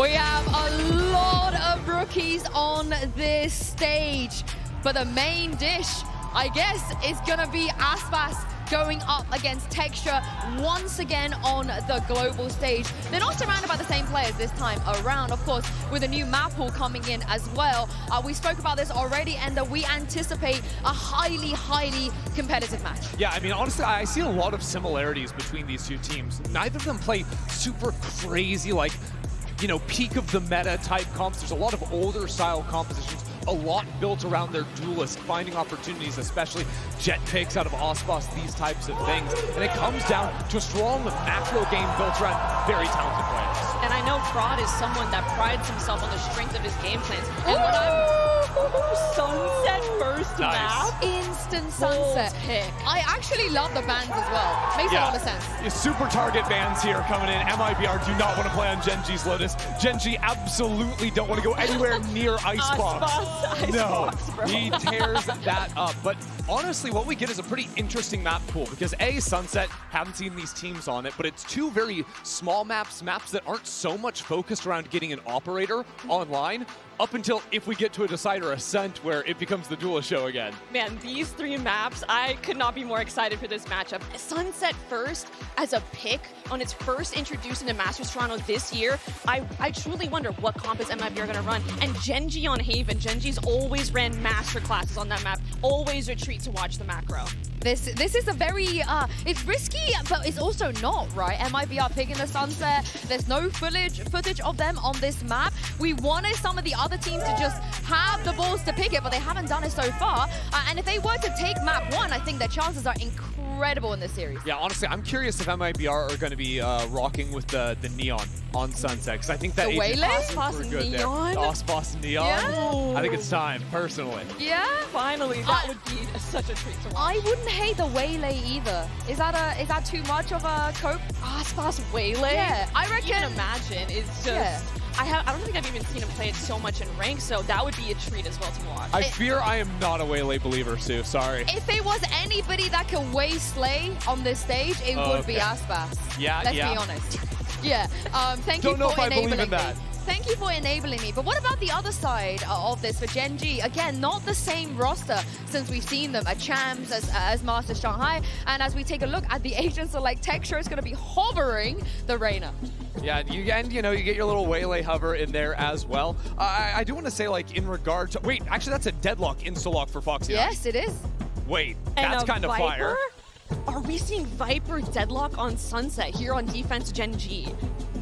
We have a lot of rookies on this stage, but the main dish, I guess, is gonna be Aspas going up against Texture once again on the global stage. They're not surrounded by the same players this time around, of course, with a new map pool coming in as well. We spoke about this already, and we anticipate a highly competitive match. Yeah, I mean, honestly, I see a lot of similarities between these two teams. Neither of them play super crazy, like, you know, peak of the meta type comps. There's a lot of older style compositions, a lot built around their duelists, finding opportunities, especially jet picks out of Aspas, these types of things. And it comes down to a strong macro game built around very talented players. And I know Fraud is someone that prides himself on the strength of his game plans. And when I'm sunset first map, instant sunset pick. I actually love the bans as well. Makes a lot of sense. Super target bans here coming in. MIBR do not want to play on Gen.G's Lotus. Gen.G absolutely don't want to go anywhere near Icebox. No, he tears that up. But honestly, what we get is a pretty interesting map pool because A, Sunset, haven't seen these teams on it, but it's two very small maps that aren't so much focused around getting an operator online up until if we get to a Decider Ascent where it becomes the duelist show again. Man, these three maps, I could not be more excited for this matchup. Sunset first as a pick on its first introduced into Masters Toronto this year. I truly wonder what comp is MIBR going to run. And Gen.G on Haven. Gen.G's always ran master classes on that map. Always a treat to watch the macro. This is a very, it's risky, but it's also not, right? MIBR picking the Sunset. There's no footage of them on this map. We wanted some of the other teams to just have the balls to pick it, but they haven't done it so far. And if they were to take map 1, I think their chances are incredible in this series. Yeah, honestly, I'm curious if MIBR are going to be rocking with the Neon on Sunset, because I think that Aspas Neon? Aspas Neon? Yeah. I think it's time, personally. Yeah? Finally, that would be such a treat to watch. I wouldn't hate the Waylay either. Is that too much of a cope? Aspas Waylay? Yeah, I reckon. You can imagine. It's just... Yeah. I don't think I've even seen him play it so much in rank, so that would be a treat as well to watch. I fear I am not a Waylay believer, Sue. Sorry. If it was anybody that can Slay on this stage, it would be Aspas. Yeah, Let's be honest. Yeah. Thank you for enabling me. Thank you for enabling me. But what about the other side of this for Gen.G? Again, not the same roster since we've seen them at Champs, as Masters Shanghai. And as we take a look at the agents, so like Texture is going to be hovering the Reyna. Yeah, you get your little Waylay hover in there as well. I do want to say, like, in regard to... Wait, actually, that's a deadlock insta-lock for Foxy. Yes, it is. Wait, that's kind of fire. Are we seeing Viper deadlock on Sunset here on defense Gen.G?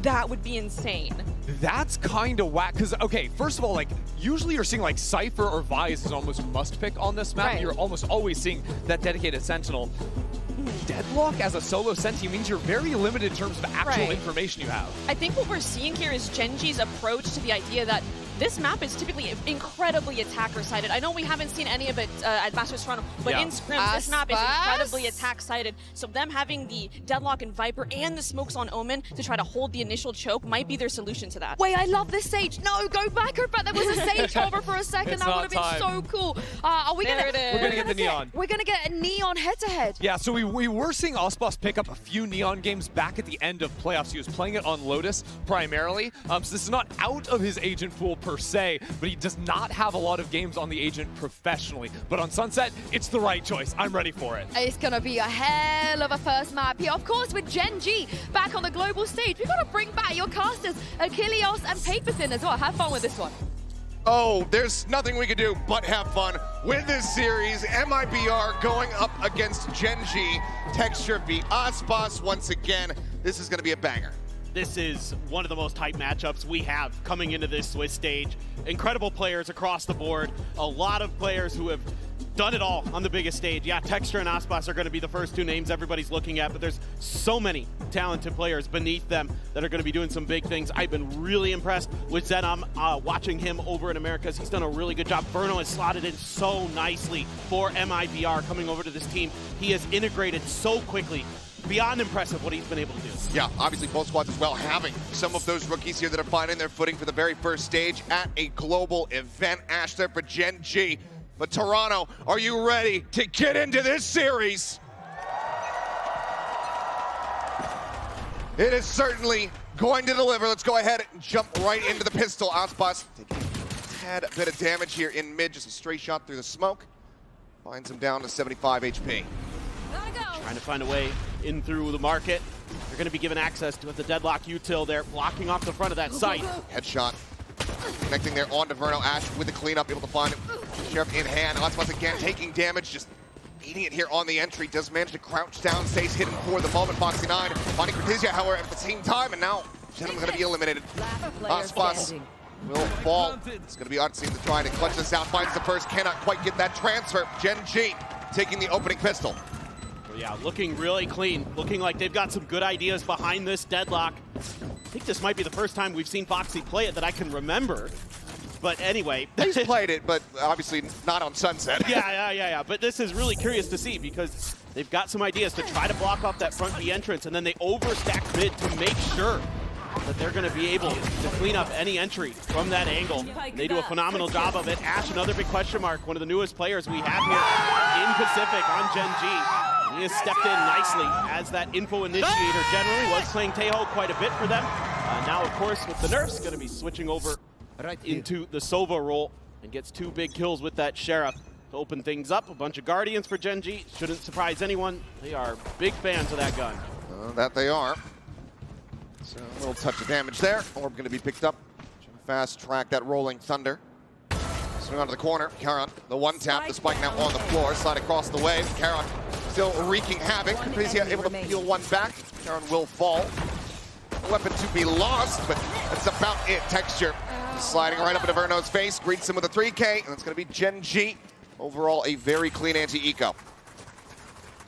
That would be insane. That's kind of whack, because, okay, first of all, like, usually you're seeing, like, Cypher or Vyze is almost must-pick on this map. Right. You're almost always seeing that dedicated Sentinel. Deadlock as a solo Senti means you're very limited in terms of actual information you have. I think what we're seeing here is Gen.G's approach to the idea that this map is typically incredibly attacker-sided. I know we haven't seen any of it at Masters Toronto, but in scrims, this map is incredibly attack-sided. So them having the Deadlock and Viper and the smokes on OMEN to try to hold the initial choke might be their solution to that. Wait, I love this Sage. No, go back, there was a Sage over for a second. That would have been so cool. Are we We're gonna get the Neon. We're gonna get a Neon head-to-head. Yeah, so we were seeing Aspas pick up a few Neon games back at the end of playoffs. He was playing it on Lotus primarily. So this is not out of his agent pool per se, but he does not have a lot of games on the agent professionally. But on Sunset, it's the right choice. I'm ready for it. It's gonna be a hell of a first map here. Of course, with Gen.G back on the global stage, we gotta bring back your casters, Achilles and Paperthin as well. Have fun with this one. Oh, there's nothing we can do but have fun with this series. MIBR going up against Gen.G. Texture v Aspas once again. This is going to be a banger. This is one of the most hype matchups we have coming into this Swiss stage. Incredible players across the board. A lot of players who have done it all on the biggest stage. Yeah, Texture and Aspas are going to be the first two names everybody's looking at, but there's so many talented players beneath them that are going to be doing some big things. I've been really impressed with Zenom, watching him over in Americas. He's done a really good job. Verno has slotted in so nicely for MIBR coming over to this team. He has integrated so quickly. Beyond impressive what he's been able to do. Yeah, obviously both squads as well having some of those rookies here that are finding their footing for the very first stage at a global event. Ash there for Gen.G. But Toronto, are you ready to get into this series? It is certainly going to deliver. Let's go ahead and jump right into the pistol. Aspas taking a tad bit of damage here in mid, just a straight shot through the smoke. Finds him down to 75 HP. Gotta Trying to find a way in through the market. They're going to be given access to the deadlock util there, blocking off the front of that site. Headshot. Connecting there onto Verno. Ash with the cleanup, able to find Sheriff in hand. Aspas again taking damage, just eating it here on the entry. Does manage to crouch down, stays hidden for the moment. Foxy 9 finding Cortezia, however, at the same time, and now Gentleman's going to be eliminated. Aspas will fall. It's going to be Artsy to try to clutch this out. Finds the first, cannot quite get that transfer. Gen.G taking the opening pistol. Well, yeah, looking really clean. Looking like they've got some good ideas behind this deadlock. I think this might be the first time we've seen Foxy play it that I can remember. But anyway. He's played it, but obviously not on Sunset. Yeah. But this is really curious to see because they've got some ideas to try to block off that front B entrance, and then they overstack mid to make sure that they're going to be able to clean up any entry from that angle. They do a phenomenal job of it. Ash, another big question mark, one of the newest players we have here in Pacific on Gen.G. He has stepped in nicely as that info initiator generally, was playing Tejo quite a bit for them. Now, of course, with the nerfs, going to be switching over into the Sova role and gets 2 big kills with that Sheriff to open things up. A bunch of Guardians for Gen.G. Shouldn't surprise anyone. They are big fans of that gun. That they are. So a little touch of damage there. Orb going to be picked up. Trying to fast track that rolling thunder. Swing onto the corner. Karon, the one tap. The spike now on the floor. Slide across the way. Karon still wreaking havoc. Cortezia able to peel one back. Karon will fall. Weapon to be lost, but that's about it. Texture sliding right up into Verno's face. Greets him with a 3K, and it's going to be Gen.G. Overall, a very clean anti-eco.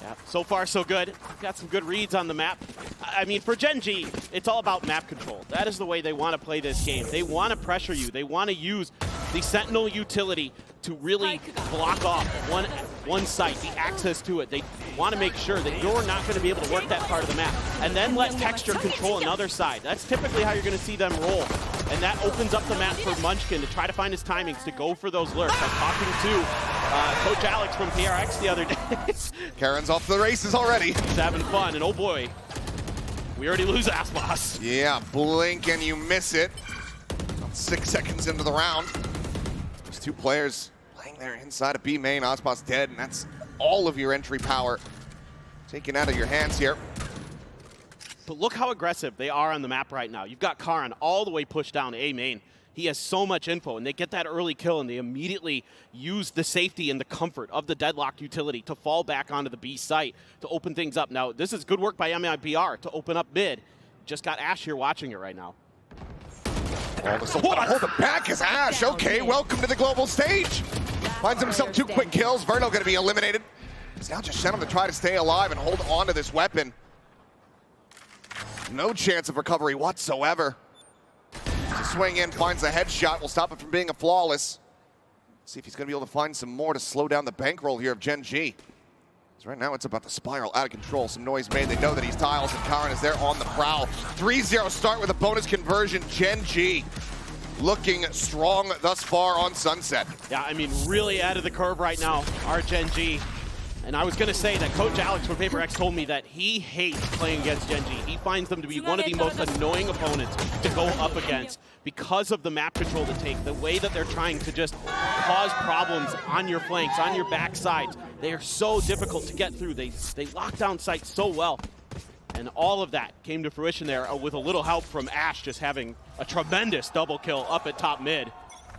Yeah, so far so good. Got some good reads on the map. I mean, for Gen.G, it's all about map control. That is the way they want to play this game. They want to pressure you. They want to use the Sentinel utility to really block off one site, the access to it. They want to make sure that you're not going to be able to work that part of the map, and then let Texture control another side. That's typically how you're going to see them roll, and that opens up the map for Munchkin to try to find his timings, to go for those lurks. I'm talking to Coach Alex from VALORANT the other day. Karen's off the races already. He's having fun, and oh boy, we already lose Aspas. Yeah, blink and you miss it. 6 seconds into the round. There's 2 players playing there inside of B main. Aspas dead, and that's all of your entry power taken out of your hands here. But look how aggressive they are on the map right now. You've got Karan all the way pushed down to A main. He has so much info, and they get that early kill, and they immediately use the safety and the comfort of the deadlock utility to fall back onto the B site to open things up. Now, this is good work by MIBR to open up mid. Just got Ash here watching it right now. Hold it back is Ash. Okay, welcome to the global stage. Finds himself 2 quick kills. Verno going to be eliminated. It's now just Shannon to try to stay alive and hold on to this weapon. No chance of recovery whatsoever. To swing in, finds a headshot. Will stop it from being a flawless. See if he's going to be able to find some more to slow down the bankroll here of Gen.G. Because right now it's about to spiral out of control. Some noise made. They know that he's tiles, and Karan is there on the prowl. 3-0 start with a bonus conversion. Gen.G looking strong thus far on Sunset. Yeah, I mean, really out of the curve right now, our Gen.G. And I was going to say that Coach Alex from HyperX told me that he hates playing against Gen.G. He finds them to be one of the most annoying opponents to go up against because of the map control to take, the way that they're trying to just cause problems on your flanks, on your backsides. They are so difficult to get through. They lock down sites so well. And all of that came to fruition there with a little help from Ash just having a tremendous double kill up at top mid.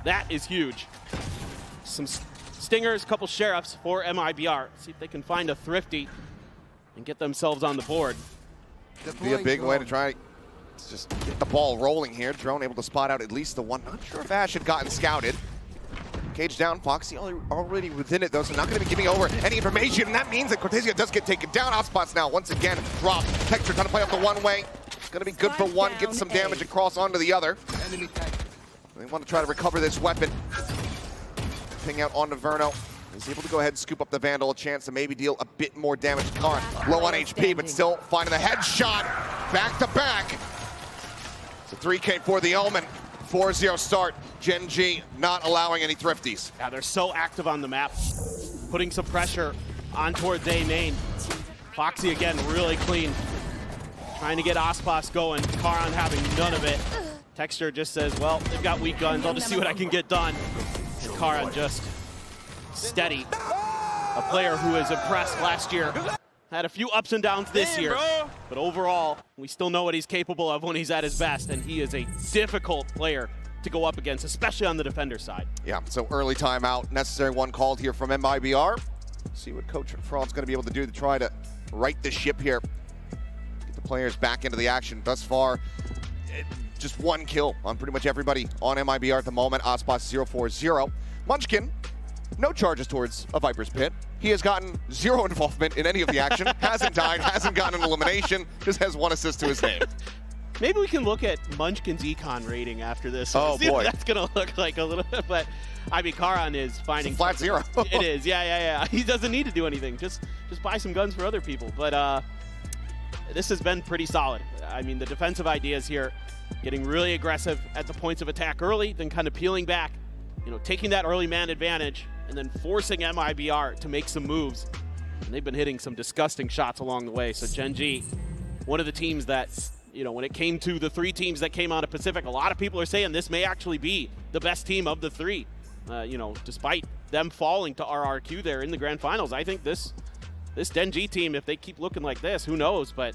That is huge. Some stingers, a couple sheriffs for MIBR. See if they can find a thrifty and get themselves on the board. Could be a big way to try to just get the ball rolling here. Drone able to spot out at least the one. Not sure if Ash had gotten scouted. Cage down, Foxy already within it though, so not going to be giving over any information, and that means that Cortezia does get taken down. Outspots now once again dropped. Texture trying to play off the one way. Going to be good for one, get some damage across onto the other. They want to try to recover this weapon. Ping out onto Verno. He's able to go ahead and scoop up the Vandal, a chance to maybe deal a bit more damage to Karan. Low on HP, but still finding the headshot. Back to back. It's a 3K for the OMEN. 4-0 start. Gen.G not allowing any thrifties. Yeah, they're so active on the map, putting some pressure on towards A main. Foxy again, really clean. trying to get Aspas going. Karan having none of it. Texture just says, well, they've got weak guns. I'll just see what I can get done. And Karan just steady. A player who has impressed last year. Had a few ups and downs this year. But overall, we still know what he's capable of when he's at his best. And he is a difficult player to go up against, especially on the defender side. Yeah, so early timeout. Necessary one called here from MIBR. See what Coach Fraud's going to be able to do to try to right the ship here. Get the players back into the action. Thus far, just one kill on pretty much everybody on MIBR at the moment. Aspas 0-4-0. Munchkin, no charges towards a Viper's Pit. He has gotten zero involvement in any of the action. Hasn't died, hasn't gotten an elimination, just has one assist to his name. Maybe we can look at Munchkin's econ rating after this. Oh, see boy. What that's going to look like a little bit. But, I mean, Karan is finding... Flat zero. It is, yeah. He doesn't need to do anything. Just buy some guns for other people. But this has been pretty solid. I mean, the defensive ideas here, getting really aggressive at the points of attack early, then kind of peeling back, taking that early man advantage, and then forcing MIBR to make some moves. And they've been hitting some disgusting shots along the way. So Gen.G, one of the teams that... when it came to the three teams that came out of Pacific, a lot of people are saying this may actually be the best team of the three. Despite them falling to RRQ there in the grand finals, I think this Gen.G team, if they keep looking like this, who knows? But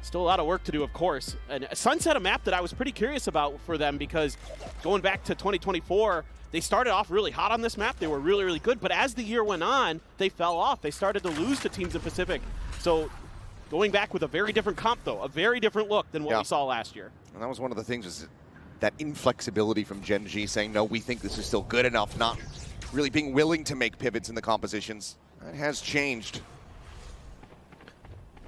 still a lot of work to do, of course. And Sunset, a map that I was pretty curious about for them, because going back to 2024, they started off really hot on this map. They were really, really good. But as the year went on, they fell off. They started to lose to teams in Pacific. So going back with a very different comp, though, a very different look than what we saw last year. And that was one of the things, is that inflexibility from Gen.G, saying, no, we think this is still good enough, not really being willing to make pivots in the compositions. That has changed.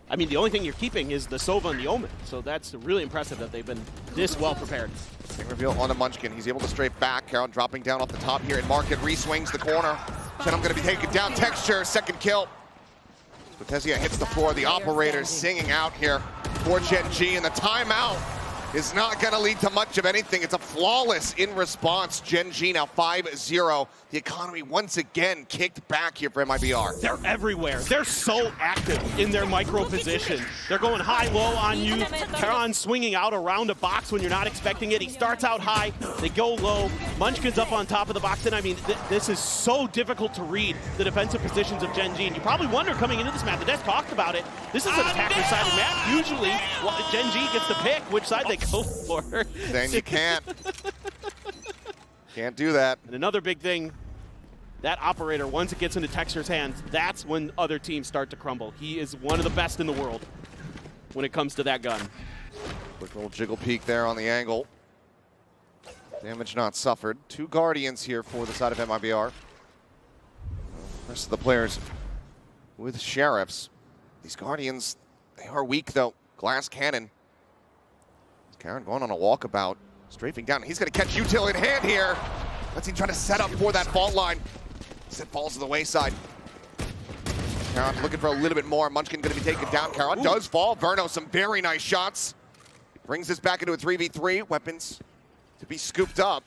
I mean, the only thing you're keeping is the Sova and the Omen, so that's really impressive that they've been this well prepared. Big reveal on the Munchkin. He's able to straight back. Karan dropping down off the top here, and Market re-swings the corner. Then I'm going to be taken down. Texture, second kill. Cortezia hits the floor. The operator's singing out here for Gen.G, and the timeout is not going to lead to much of anything. It's a flawless in response. Gen.G now 5-0. The economy once again kicked back here for MIBR. They're everywhere. They're so active in their micro position. They're going high-low on you. Karan swinging out around a box when you're not expecting it. He starts out high. They go low. Munchkin's up on top of the box. And I mean, this is so difficult to read, the defensive positions of Gen.G. And you probably wonder coming into this map, the Death talked about it. This is an attacker-sided map. Usually, Gen.G gets to pick which side they go for. Then you can't. Can't do that. And another big thing, that operator, once it gets into Texture's hands, that's when other teams start to crumble. He is one of the best in the world when it comes to that gun. Quick little jiggle peek there on the angle. Damage not suffered. 2 Guardians here for the side of MIBR. The rest of the players with Sheriffs. These Guardians, they are weak though. Glass Cannon. Karan going on a walkabout. Strafing down. He's going to catch Util in hand here. Let's see, trying to set up for that fault line. Instead falls to the wayside. Karan looking for a little bit more. Munchkin going to be taken down. Karan does fall. Verno, some very nice shots. Brings this back into a 3v3. Weapons to be scooped up.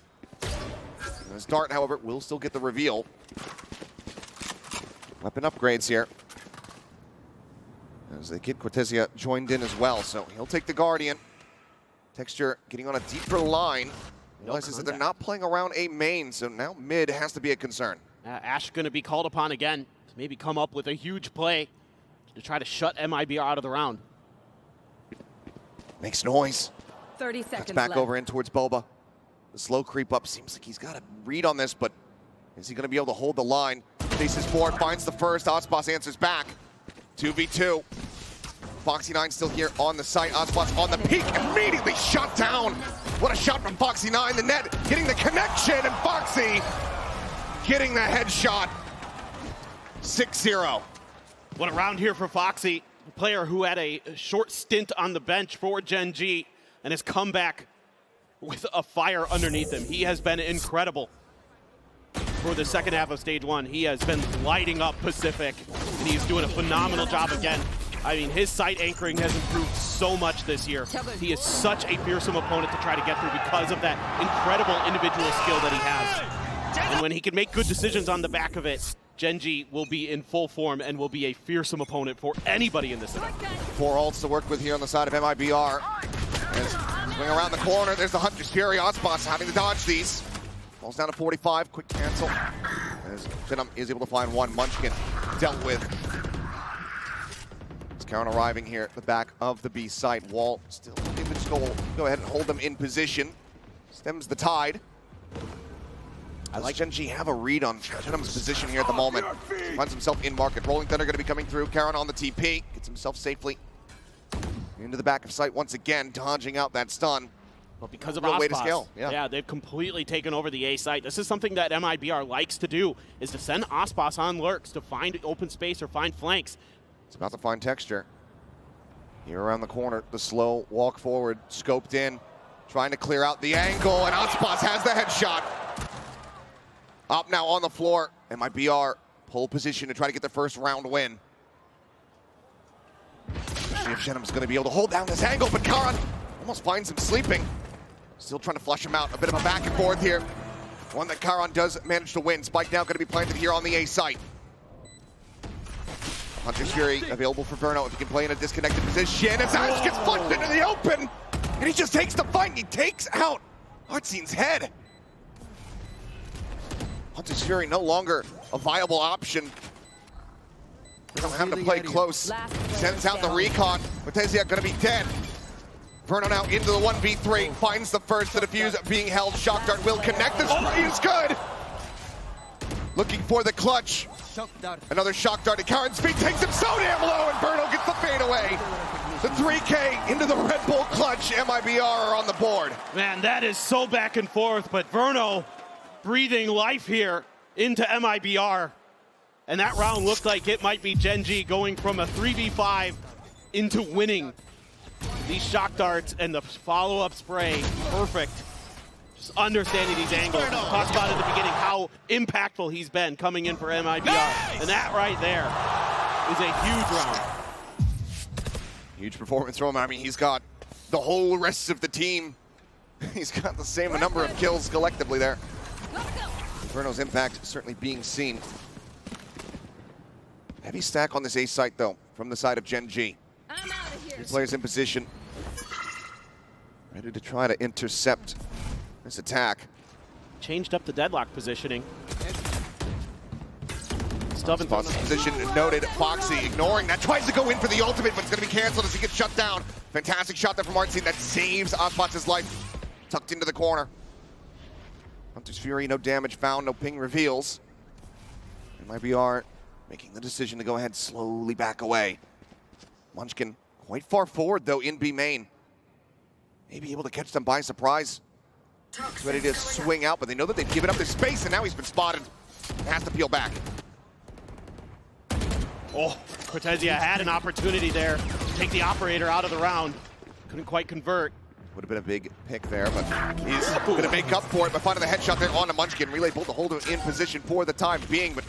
This Dart, however, will still get the reveal. Weapon upgrades here. As they get Cortezia joined in as well. So he'll take the Guardian. Texture getting on a deeper line. Realizes that they're not playing around a main, so now mid has to be a concern. Ash going to be called upon again to maybe come up with a huge play to try to shut MIBR out of the round. Makes noise. 30 seconds That's back left. over in towards Boba. The slow creep up seems like he's got a read on this, but is he going to be able to hold the line? Faces forward, finds the first. Aspas answers back. 2v2. Foxy9 still here on the site. Aspas on the peak, immediately shut down. What a shot from Foxy9. The net hitting the connection, and Foxy getting the headshot. 6-0. What a round here for Foxy, a player who had a short stint on the bench for Gen.G and has come back with a fire underneath him. He has been incredible for the second half of stage 1. He has been lighting up Pacific, and he's doing a phenomenal job again. I mean, his site anchoring has improved so much this year. He is such a fearsome opponent to try to get through because of that incredible individual skill that he has. And when he can make good decisions on the back of it, Gen.G will be in full form and will be a fearsome opponent for anybody in this event. 4 ults to work with here on the side of MIBR. Swing around the corner, there's the Hunter's Fury. Ospas having to dodge these. Falls down to 45, quick cancel. As Venom is able to find one. Munchkin dealt with. It's Karan arriving here at the back of the B site. Wall still in the goal. Go ahead and hold them in position. Stems the tide. I like Gen.G have a read on Venom's position here at the moment. Finds himself in market. Rolling Thunder going to be coming through. Karan on the TP. Gets himself safely into the back of sight once again, dodging out that stun. But because of Real way to Ospas, scale. yeah, they've completely taken over the A site. This is something that MIBR likes to do, is to send Ospas on lurks to find open space or find flanks. It's about to find Texture. Here around the corner, the slow walk forward, scoped in, trying to clear out the angle, and Ospas has the headshot. Up now on the floor, MIBR pole position to try to get the first round win. See if Shenham's going to be able to hold down this angle, but Karan almost finds him sleeping. Still trying to flush him out. A bit of a back and forth here. One that Karan does manage to win. Spike now going to be planted here on the A site. Hunter's Fury available for Verno if he can play in a disconnected position. As Ash gets flushed into the open, and he just takes the fight. He takes out Artzine's head. Hunter's Fury no longer a viable option. We're going to have to play close. Sends out the recon. Cortezia going to be dead. Verno now into the 1v3. Finds the first. The defuse being held. Shock Dart will connect. The spray is good. Looking for the clutch. Another Shock Dart at Karan's feet. Takes him so damn low, and Verno gets the fade away. The 3K into the Red Bull clutch. MIBR are on the board. Man, that is so back and forth, but Verno breathing life here into MIBR. And that round looked like it might be Gen.G going from a 3v5 into winning. These shock darts and the follow-up spray, perfect. Just understanding these angles. We talked about at the beginning how impactful he's been coming in for MIBR. Nice! And that right there is a huge round. Huge performance from him. I mean, he's got the whole rest of the team. He's got the same number of kills collectively there. Verno's impact certainly being seen. Heavy stack on this A site, though, from the side of Gen.G. Three players in position. Ready to try to intercept this attack. Changed up the deadlock positioning. Stubbins position noted. Foxy ignoring that. Tries to go in for the ultimate, but it's going to be canceled as he gets shut down. Fantastic shot there from Artsy that saves Ospas' life. Tucked into the corner. Hunter's Fury, no damage found, no ping reveals. MIBR making the decision to go ahead, slowly back away. Munchkin quite far forward, though, in B main. Maybe able to catch them by surprise. He's ready to swing out, but they know that they've given up their space, and now he's been spotted. Has to peel back. Oh, Cortezia had an opportunity there to take the operator out of the round. Couldn't quite convert. Would have been a big pick there, but he's going to make up for it by finding the headshot there on the Munchkin. Relay bolt to hold him in position for the time being, but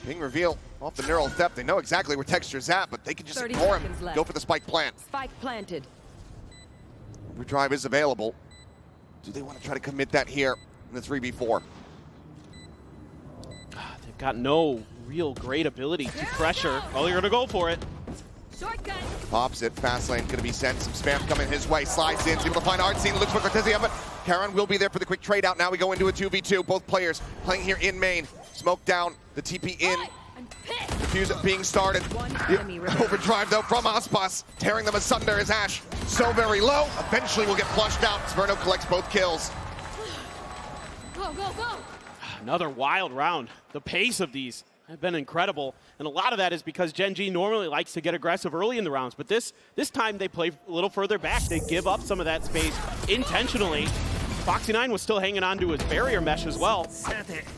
ping reveal off the neural theft. They know exactly where Texture's at, but they can just ignore him. Go for the spike plant. Spike planted. Overdrive is available. Do they want to try to commit that here in the 3v4? They've got no real great ability to pressure. Oh, they're going to go for it. Shotgun. Pops it, fast lane, going to be sent. Some spam coming his way. Slides in, able to find Artsine, looks for Cortezia, but Karan will be there for the quick trade out. Now we go into a 2v2. Both players playing here in main. Smoke down, the TP in. Defuse being started. Overdrive though from Ospas, tearing them asunder as Ash so very low. Eventually will get flushed out. Verno collects both kills. Go, go, go. Another wild round. The pace of these have been incredible, and a lot of that is because Gen.G normally likes to get aggressive early in the rounds, but this time they play a little further back. They give up some of that space intentionally. Foxy9 was still hanging on to his barrier mesh as well.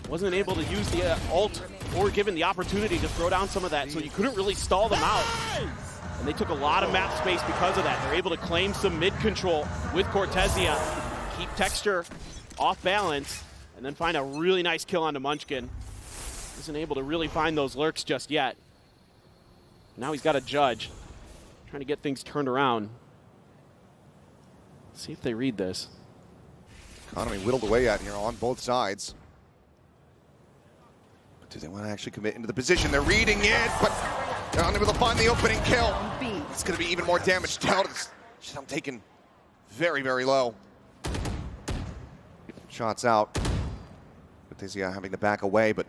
Wasn't able to use the ult or given the opportunity to throw down some of that, so you couldn't really stall them out. And they took a lot of map space because of that. They're able to claim some mid control with Cortezia, keep Texture off balance, and then find a really nice kill onto Munchkin. Isn't able to really find those lurks just yet. Now he's got a judge, trying to get things turned around. Let's see if they read this. Economy whittled away at here on both sides. Do they want to actually commit into the position? They're reading it, but they're unable to find the opening kill. It's going to be even more damage dealt. I'm taking very, very low. Shots out. Cortesia having to back away, but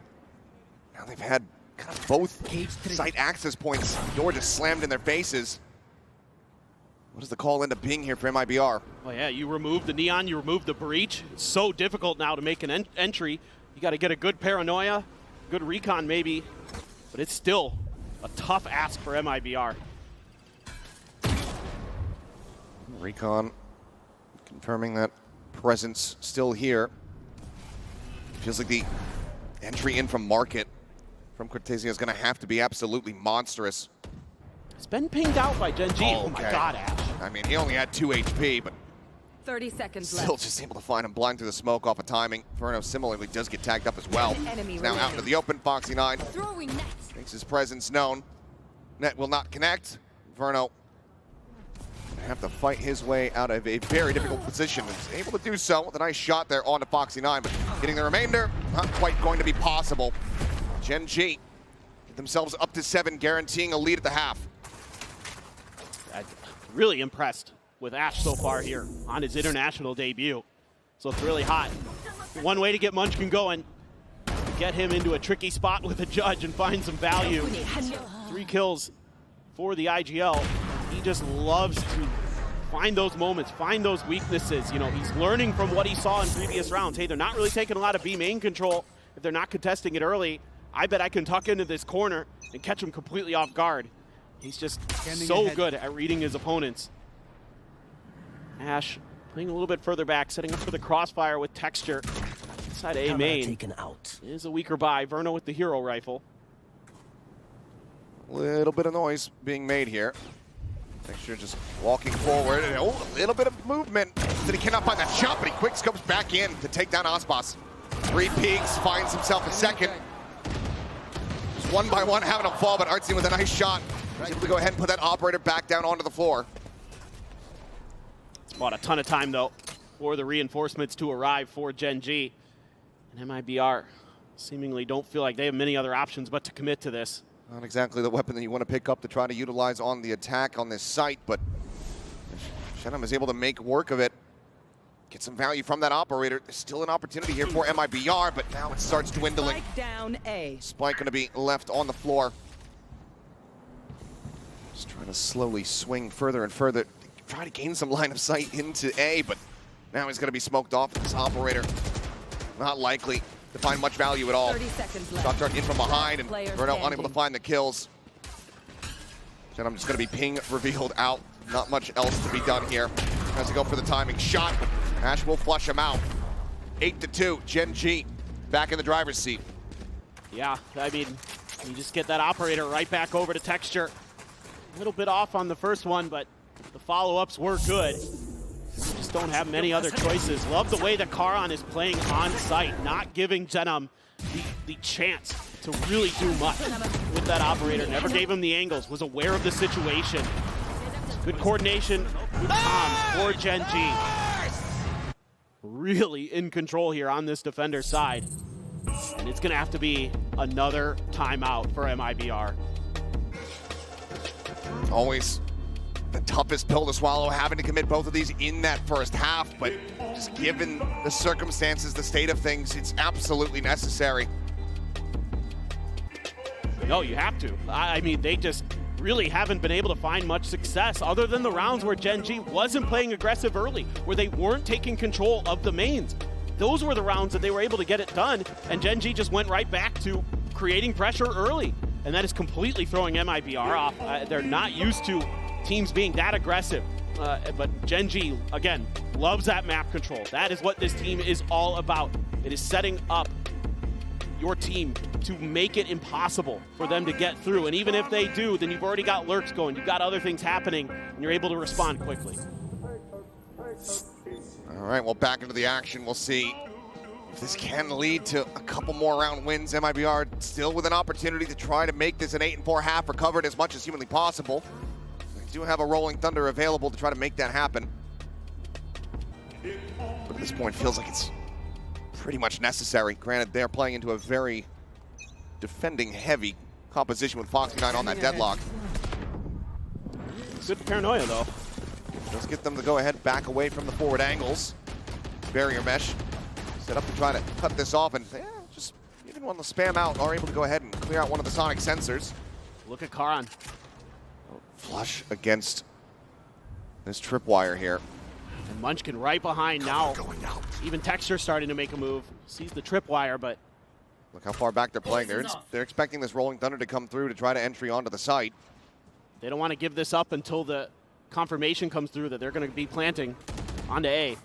now they've had kind of both site access points. Door just slammed in their faces. What does the call end up being here for MIBR? Well, yeah, you remove the neon, you remove the breach. It's so difficult now to make an entry. You got to get a good paranoia, good recon maybe, but it's still a tough ask for MIBR. Recon confirming that presence still here. Feels like the entry in from market from Cortesia is going to have to be absolutely monstrous. It's been pinged out by Gen.G. Oh my God, Ash. I mean, he only had 2 HP, but 30 seconds still left. just able to find him blind through the smoke off of timing. Verno similarly does get tagged up as well. He's now out into the open. Foxy9 makes his presence known. Net will not connect. Verno have to fight his way out of a very difficult position. He's able to do so with a nice shot there onto Foxy9, but getting the remainder, not quite going to be possible. Gen.G get themselves up to 7, guaranteeing a lead at the half. I'm really impressed with Ash so far here on his international debut. So it's really hot. One way to get Munchkin going, get him into a tricky spot with a judge and find some value. 3 kills for the IGL. He just loves to find those moments, find those weaknesses. You know, he's learning from what he saw in previous rounds. Hey, they're not really taking a lot of B main control. If they're not contesting it early, I bet I can tuck into this corner and catch him completely off guard. He's just so good at reading his opponents. Ash playing a little bit further back, setting up for the crossfire with Texture. Inside A main is a weaker buy. Verno with the hero rifle. Little bit of noise being made here. Texture just walking forward, and a little bit of movement. Then he cannot find that shot, but he quick scopes back in to take down Aspas. 3 peaks, finds himself a second. Just one by one having him fall, but Artsy with a nice shot. He's able to go ahead and put that operator back down onto the floor. It's bought a ton of time, though, for the reinforcements to arrive for Gen.G. And MIBR seemingly don't feel like they have many other options but to commit to this. Not exactly the weapon that you want to pick up to try to utilize on the attack on this site, but Shenham is able to make work of it. Get some value from that operator. There's still an opportunity here for MIBR, but now it starts dwindling. Spike down A. Spike going to be left on the floor. Just trying to slowly swing further and further. Try to gain some line of sight into A, but now he's going to be smoked off. This operator not likely to find much value at all. 30 seconds left. Shot dart in from behind, and Verno unable to find the kills. And I'm just going to be ping revealed out. Not much else to be done here. Has to go for the timing shot. Ash will flush him out. 8-2, Gen.G back in the driver's seat. Yeah, I mean, you just get that operator right back over to Texture. A little bit off on the first one, but the follow-ups were good. Just don't have many other choices. Love the way that Karan is playing on site, not giving Genum the chance to really do much with that operator. Never gave him the angles, was aware of the situation. Good coordination, good comms for Gen.G. Really in control here on this defender side. And it's gonna have to be another timeout for MIBR. Always the toughest pill to swallow, having to commit both of these in that first half, but just given the circumstances, the state of things, it's absolutely necessary. No, you have to. I mean, they just really haven't been able to find much success other than the rounds where Gen.G wasn't playing aggressive early, where they weren't taking control of the mains. Those were the rounds that they were able to get it done, and Gen.G just went right back to creating pressure early. And that is completely throwing MIBR off. They're not used to teams being that aggressive. But Gen.G, again, loves that map control. That is what this team is all about. It is setting up your team to make it impossible for them to get through. And even if they do, then you've already got lurks going. You've got other things happening, and you're able to respond quickly. All right, well, back into the action. We'll see if this can lead to a couple more round wins. MIBR still with an opportunity to try to make this an 8-4 half, recover it as much as humanly possible. They do have a Rolling Thunder available to try to make that happen. But at this point, it feels like it's pretty much necessary. Granted, they're playing into a very defending heavy composition with Foxy9 on that deadlock. Good paranoia, though. Let's get them to go ahead, back away from the forward angles. Barrier mesh set up to try to cut this off, and just even when the spam out are able to go ahead and clear out one of the sonic sensors. Look at Karan. Flush against this tripwire here. And Munchkin right behind now. Even Texture starting to make a move. Sees the tripwire, but Look how far back they're playing. They're expecting this Rolling Thunder to come through to try to entry onto the site. they don't want to give this up until the confirmation comes through that they're going to be planting onto A.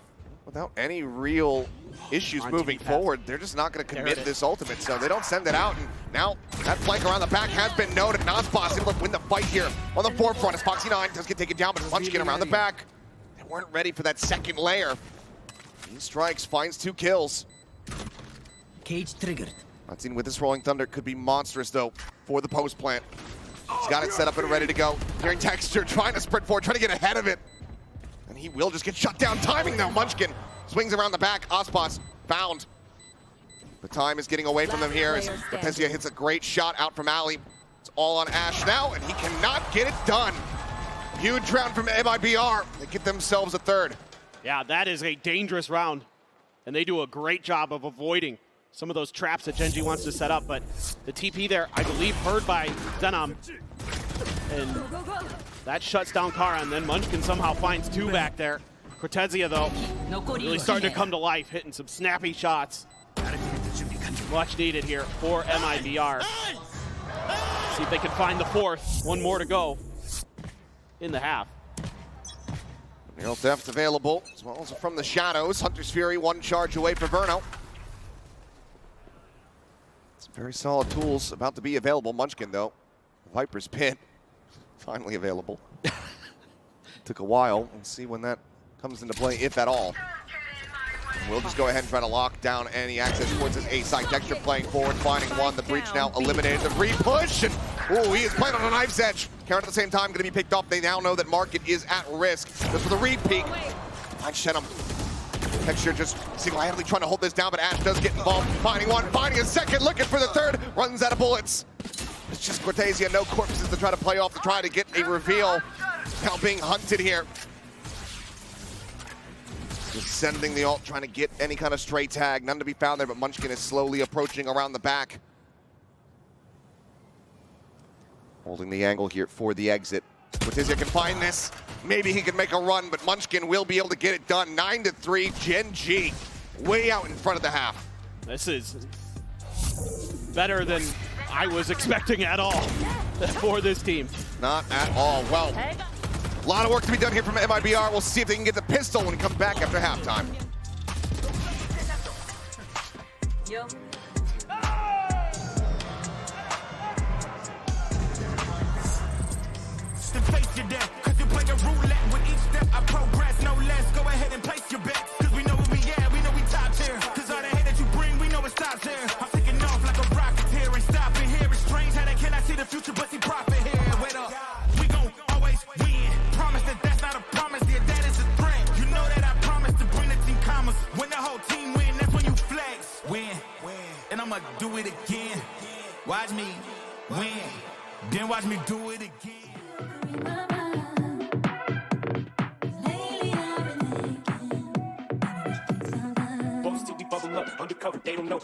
Without any real issues moving forward, they're just not going to commit this ultimate, so they don't send it out. And now that flank around the back has been noted. Nosboss able to win the fight here on the forefront as Foxy9 does get taken down, but Munchkin around the back. They weren't ready for that second layer. He strikes, finds 2 kills. Cage triggered. Unseen with this Rolling Thunder could be monstrous, though, for the post plant. He's got it set up and ready to go. Hearing Texture, trying to sprint forward, trying to get ahead of it. And he will just get shut down. Timing, though. Munchkin swings around the back. Ospas found. The time is getting away from them here as Cortezia hits a great shot out from Ali. It's all on Ash now, and he cannot get it done. Huge round from MIBR. They get themselves a third. Yeah, that is a dangerous round. And they do a great job of avoiding some of those traps that Gen.G wants to set up, but the TP there, I believe, heard by Denom. And that shuts down Kara, and then Munchkin somehow finds 2 back there. Cortezia, though, really starting to come to life, hitting some snappy shots. Much needed here for MIBR. See if they can find the 4th. 1 more to go in the half. Neural Theft available, as well as from the shadows. Hunter's Fury, 1 charge away for Verno. Some very solid tools about to be available. Munchkin, though. Viper's Pit, finally available. Took a while. We'll see when that comes into play, if at all. And we'll just go ahead and try to lock down any access towards this A side. Texture playing forward, finding 1. The breach now eliminated. The re-push, and he is playing on a knife's edge. Karen at the same time going to be picked off. They now know that Market is at risk. Just for the re-peek. Find Shenum. Texture just single-handedly trying to hold this down, but Ash does get involved. Finding 1, finding a second, looking for the 3rd. Runs out of bullets. It's just Cortezia, no corpses to try to play off, to try to get a reveal. Now being hunted here. Just sending the ult, trying to get any kind of stray tag. None to be found there, but Munchkin is slowly approaching around the back. Holding the angle here for the exit. Cortezia can find this. Maybe he can make a run, but Munchkin will be able to get it done. 9-3, Gen.G way out in front of the half. This is better than I was expecting at all for this team. Not at all. Well, a lot of work to be done here from MIBR. We'll see if they can get the pistol when he comes back after halftime. Yo. Face your death, cause you play a roulette with each step I progress, no less. Go ahead and place your bets, cause we know where we at, we know we top tier. Cause all the hate that you bring, we know it stops here. I'm taking off like a rocket here and stopping here. It's strange how they cannot see the future but see profit here. Wait up, we gon' always win. Promise that that's not a promise, yeah, that is a threat. You know that I promise to bring the team commas. When the whole team win, that's when you flex. Win, and I'ma do it again. Watch me win, then watch me do it again. Undercover, they don't know.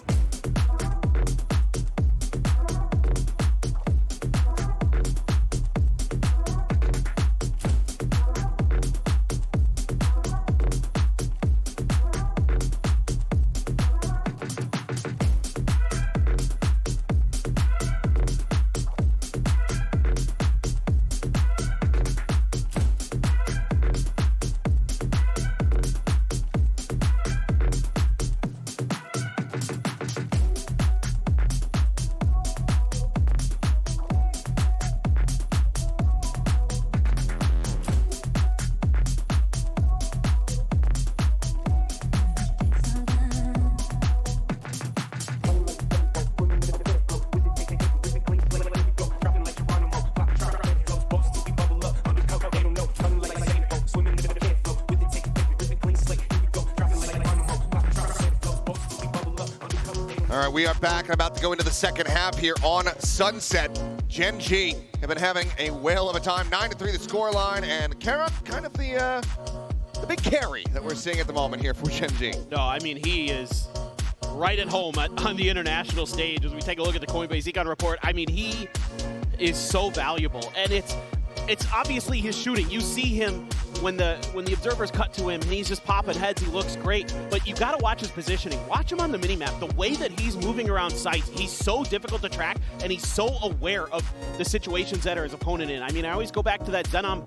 right, we are back and about to go into the second half here on Sunset. Gen.G have been having a whale of a time. 9-3 the scoreline, and Kara kind of the big carry that we're seeing at the moment here for Gen.G. No, I mean, he is right at home on the international stage. As we take a look at the Coinbase Econ report, I mean, he is so valuable, and it's obviously his shooting. You see him when the observers cut to him and he's just popping heads, he looks great, but you gotta watch his positioning. Watch him on the minimap. The way that he's moving around sites, he's so difficult to track, and he's so aware of the situations that are his opponent in. I mean, I always go back to that Zenom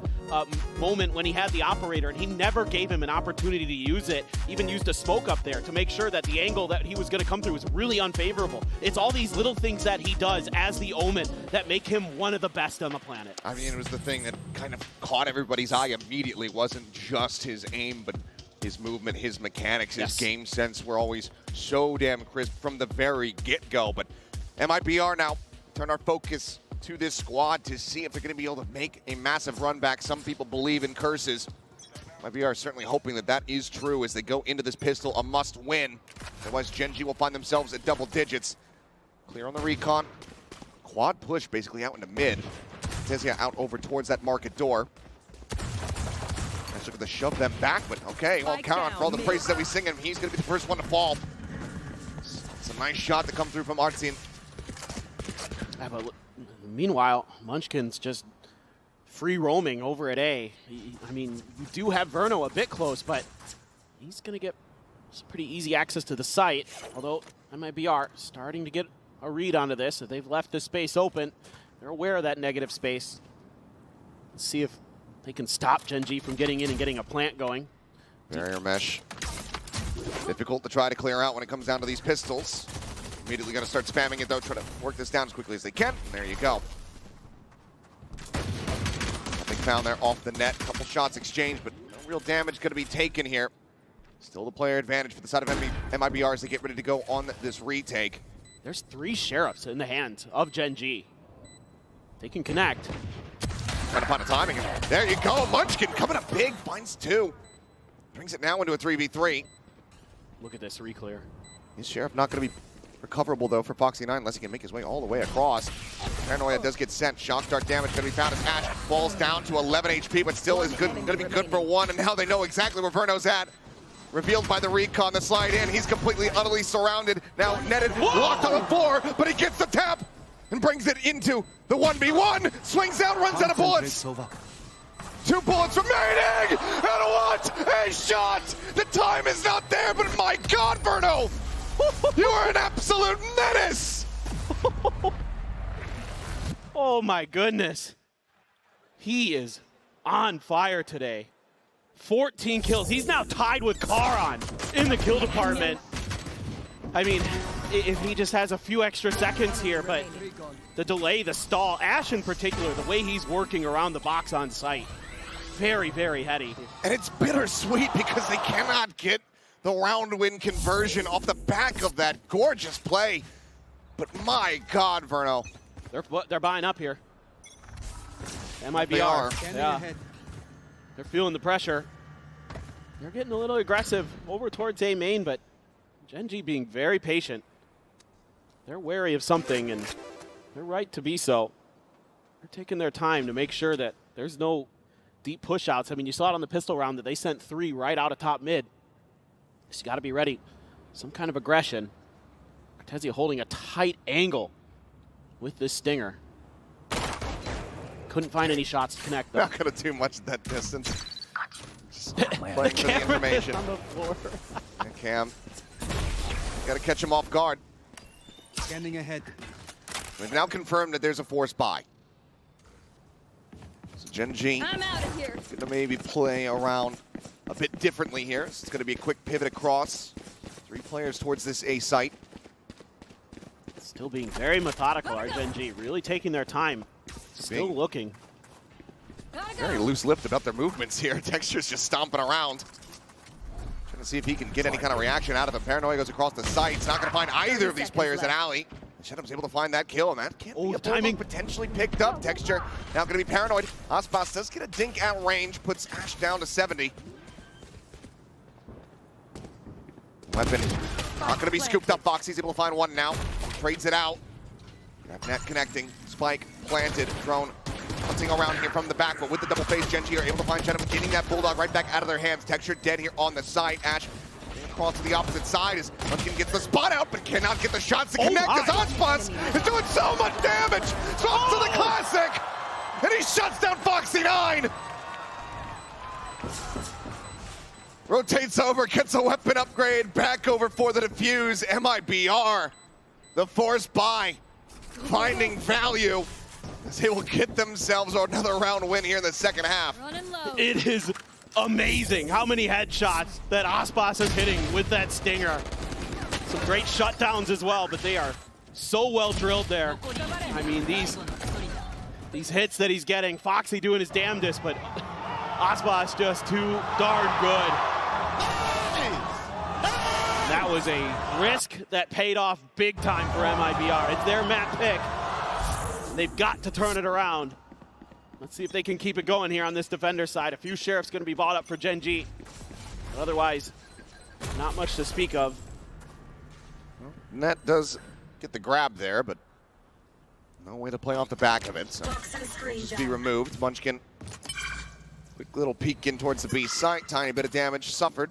moment when he had the operator, and he never gave him an opportunity to use it, even used a smoke up there to make sure that the angle that he was gonna come through was really unfavorable. It's all these little things that he does as the Omen that make him one of the best on the planet. I mean, it was the thing that kind of caught everybody's eye immediately. It wasn't just his aim, but his movement, his mechanics, his game sense were always so damn crisp from the very get-go. But MIBR now turn our focus to this squad to see if they're going to be able to make a massive run back. Some people believe in curses. MIBR certainly hoping that that is true as they go into this pistol, a must-win. Otherwise, Gen.G will find themselves at double digits. Clear on the recon. Quad push basically out into mid. Tezia out over towards that market door. Nice look at the shove them back, but okay, well, count on for all the praises that we sing him. He's going to be the first one to fall. It's a nice shot to come through from Artzin. Meanwhile, Munchkin's just free roaming over at A. I mean, you do have Verno a bit close, but he's going to get some pretty easy access to the site, although MIBR starting to get a read onto this. If they've left this space open, they're aware of that negative space. Let's see if they can stop Gen.G from getting in and getting a plant going. Barrier mesh. Difficult to try to clear out when it comes down to these pistols. Immediately going to start spamming it though, try to work this down as quickly as they can. And there you go. Nothing found there off the net. Couple shots exchanged, but no real damage going to be taken here. Still the player advantage for the side of MIBR as they get ready to go on this retake. There's 3 sheriffs in the hands of Gen.G. They can connect. Trying to find a timing. There you go. Munchkin coming up big. Finds 2. Brings it now into a 3v3. Look at this reclear. Is Sheriff not going to be recoverable, though, for Foxy9 unless he can make his way all the way across. Paranoia does get sent. Shock dart damage going to be found as Ash falls down to 11 HP, but still is going to be good for 1. And now they know exactly where Verno's at. Revealed by the recon, the slide in. He's completely, utterly surrounded. Now netted, locked on the 4, but he gets the tap and brings it into the 1v1. Swings out, runs out of bullets. 2 bullets remaining, and what a shot! The time is not there, but my God, Verno, you are an absolute menace! Oh my goodness. He is on fire today. 14 kills. He's now tied with Karan in the kill department. I mean, if he just has a few extra seconds here, but the delay, the stall, Ash in particular, the way he's working around the box on site, very, very heady. And it's bittersweet because they cannot get the round win conversion off the back of that gorgeous play. But my God, Verno. They're buying up here. MIBR. They are. Yeah. They're feeling the pressure. They're getting a little aggressive over towards A main, but Gen.G being very patient. They're wary of something, and they're right to be so. They're taking their time to make sure that there's no deep push-outs. I mean, you saw it on the pistol round that they sent 3 right out of top mid. So you got to be ready. Some kind of aggression. Artesia holding a tight angle with this stinger. Couldn't find any shots to connect, though. Not going to do much at that distance. Playing for the Camera information. on the floor. And Cam, got to catch him off guard. Scanning ahead. We've now confirmed that there's a force buy. So Gen.G I'm out of here. going to maybe play around a bit differently here. It's going to be a quick pivot across. 3 players towards this A site. Still being very methodical, our Gen.G, really taking their time. Still looking. Very loose-lipped about their movements here. Texture's just stomping around. Trying to see if he can get any kind of reaction out of him. Paranoia goes across the site. He's not going to find either of these players at Alley. Shedham's able to find that kill, and that can't be a timing potentially picked up. Texture now going to be paranoid. Aspas does get a dink at range, puts Ash down to 70. Weapon Not going to be scooped up. Foxy's able to find one now. Trades it out. Net connecting. Spike planted. Drone hunting around here from the back, but with the double phase, Gen.G are able to find Gen.G, getting that Bulldog right back out of their hands. Texture dead here on the side. Ash across to the opposite side as Munchkin gets the spot out, but cannot get the shots to connect. As Ospas is doing so much damage. Swaps to the classic, and he shuts down Foxy9. Rotates over, gets a weapon upgrade, back over for the defuse. MIBR, the force buy, finding value as they will get themselves another round win here in the second half. It is amazing how many headshots that Ospas is hitting with that Stinger. Some great shutdowns as well, but they are so well drilled there. I mean, these hits that he's getting, Foxy doing his damnedest, but Ospas just too darn good. That was a risk that paid off big time for MIBR. It's their map pick. They've got to turn it around. Let's see if they can keep it going here on this defender side. A few sheriffs going to be bought up for Gen.G. But otherwise, not much to speak of. Net does get the grab there, but no way to play off the back of it. So just be removed. Munchkin, quick little peek in towards the B site. Tiny bit of damage suffered.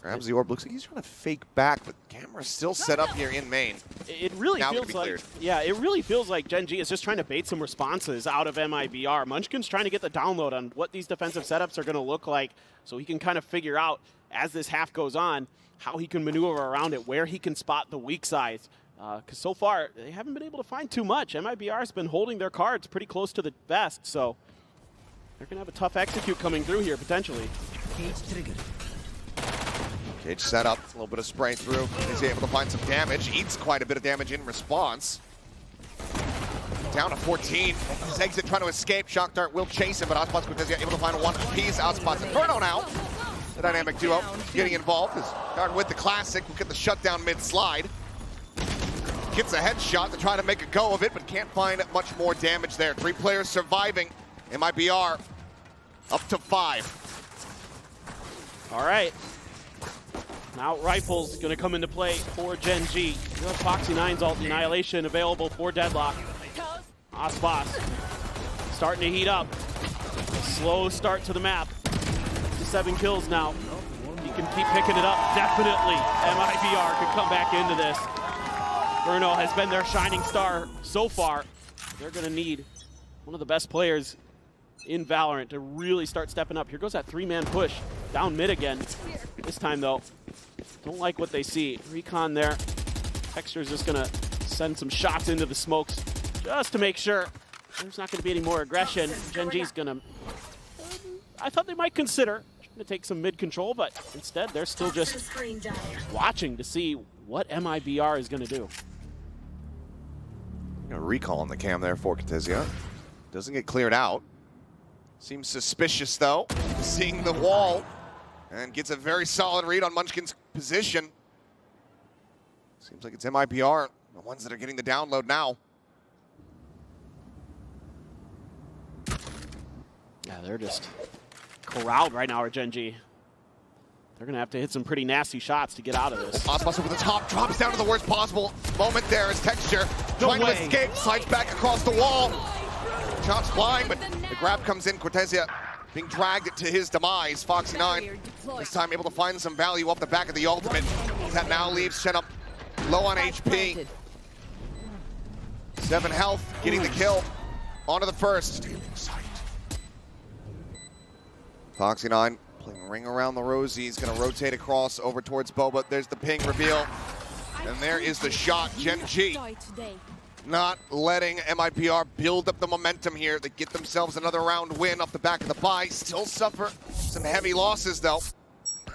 Grabs the orb. Looks like he's trying to fake back, but camera's still set up here in main. It really feels like, yeah, it really feels like Gen.G is just trying to bait some responses out of MIBR. Munchkin's trying to get the download on what these defensive setups are going to look like, so he can kind of figure out as this half goes on how he can maneuver around it, where he can spot the weak sides. Because so far they haven't been able to find too much. MIBR has been holding their cards pretty close to the vest, so they're going to have a tough execute coming through here potentially. Cage set up, a little bit of spray through. He's able to find some damage. Eats quite a bit of damage in response. Down to 14. His exit trying to escape. Shock Dart will chase him, but Ospas Cortez able to find one piece. Ospas Inferno now. The dynamic duo getting involved. Is guard with the classic. Will get the shutdown mid-slide. Gets a headshot to try to make a go of it, but can't find much more damage there. 3 players surviving. MIBR up to 5. All right. Now Rifle's going to come into play for Gen.G. You have Foxy9's ult, the Annihilation available for Deadlock. Ospas starting to heat up. Slow start to the map. To 7 kills now. He can keep picking it up. Definitely MIBR could come back into this. Bruno has been their shining star so far. They're going to need one of the best players in Valorant to really start stepping up. Here goes that 3-man push. Down mid again. This time though, don't like what they see. Recon there. Texture's just gonna send some shots into the smokes just to make sure there's not gonna be any more aggression. Gen.G's gonna, I thought they might consider trying to take some mid control, but instead they're still just watching to see what MIBR is gonna do. A recall on the cam there for Cortezia. Doesn't get cleared out. Seems suspicious though, seeing the wall, and gets a very solid read on Munchkin's position. Seems like it's MIBR, the ones that are getting the download now. Yeah, they're just corralled right now, or Gen.G. They're gonna have to hit some pretty nasty shots to get out of this. Ospas over the top, drops down to the worst possible moment there as Texture trying to escape, slides back across the wall. Shots flying, but the grab comes in. Cortezia being dragged to his demise. Foxy9 this time able to find some value off the back of the ultimate. That now leaves Shen up low on HP. 7 health, getting the kill. Onto the first. Foxy9 playing ring around the rosy. He's going to rotate across over towards Boba. There's the ping reveal. And there is the shot. Gen.G not letting MIBR build up the momentum here. They get themselves another round win off the back of the bye. Still suffer some heavy losses though.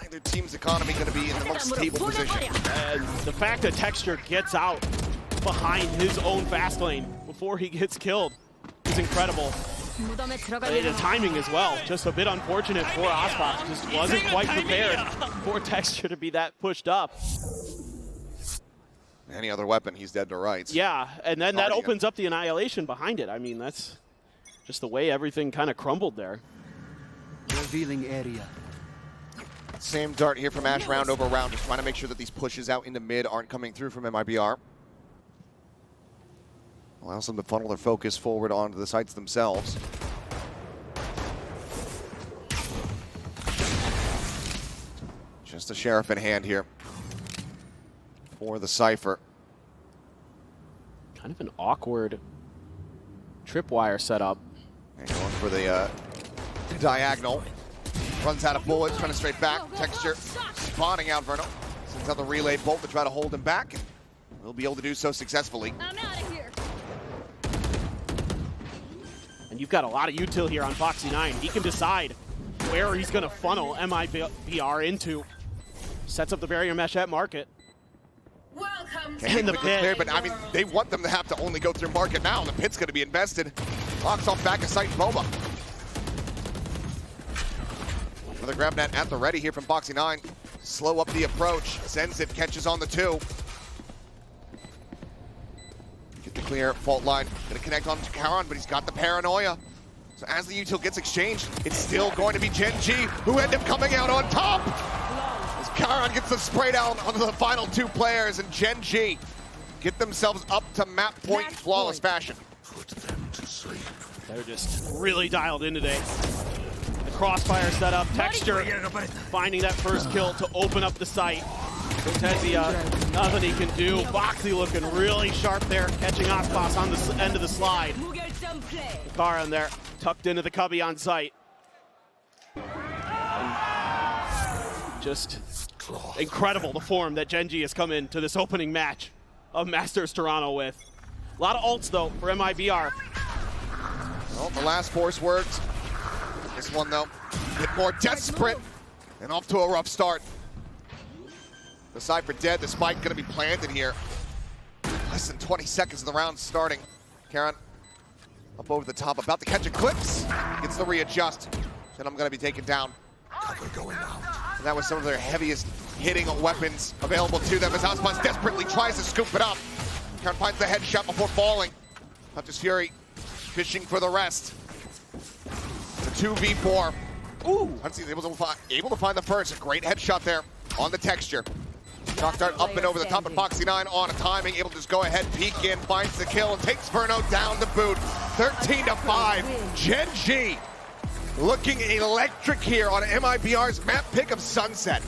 Neither team's economy going to be in the most stable position. And the fact that Texture gets out behind his own fast lane before he gets killed is incredible. And the timing as well, just a bit unfortunate for Ospas. Just wasn't quite prepared for Texture to be that pushed up. Any other weapon, he's dead to rights. Yeah, and then that opens up the Annihilation behind it. I mean, that's just the way everything kind of crumbled there. Revealing area. Same dart here from Ash round over round, just trying to make sure that these pushes out into mid aren't coming through from MIBR. Allows them to funnel their focus forward onto the sites themselves. Just a Sheriff in hand here for the Cypher. Kind of an awkward tripwire setup. And going for the diagonal. Runs out of bullets, running straight back. Texture spawning out Verno. Sends out the relay bolt to try to hold him back. And will be able to do so successfully. I'm out of here. And you've got a lot of util here on Foxy9. He can decide where he's going to funnel MIBR into. Sets up the barrier mesh at market. And the pit. But I mean, they want them to have to only go through market now. The pit's going to be invested. Locks off back of sight Boba. Another grab net at the ready here from Foxy9. Slow up the approach. Sends it, catches on the 2. Get the clear fault line. Gonna connect on to Karan, but he's got the paranoia. So as the util gets exchanged, it's still going to be Gen.G who end up coming out on top. As Karan gets the spray down onto the final 2 players, and Gen.G get themselves up to map point flawless fashion. They're just really dialed in today. The crossfire setup, Texture finding that first kill to open up the site. Cortezia, nothing he can do. Foxy looking really sharp there, catching Aspas on the end of the slide. Karan there, tucked into the cubby on site. Just incredible the form that Gen.G has come into this opening match of Masters Toronto with. A lot of ults though for MIBR. Well, the last force worked. This one though, a bit more desperate and off to a rough start. The Cypher dead, the spike gonna be planted here. Less than 20 seconds of the round starting. Karan up over the top, about to catch Eclipse. Gets the readjust. Then I'm gonna be taken down. And that was some of their heaviest hitting weapons available to them as Aspas desperately tries to scoop it up. Karan finds the headshot before falling. Hunter's Fury fishing for the rest. It's a 2v4. Ooh, Huntsy's able to find the first. A great headshot there on the Texture. Shock dart up and over the top of Foxy9 on a timing, able to just go ahead, peek in, finds the kill, and takes Verno down the boot. 13-5. Gen.G looking electric here on MIBR's map pick of Sunset.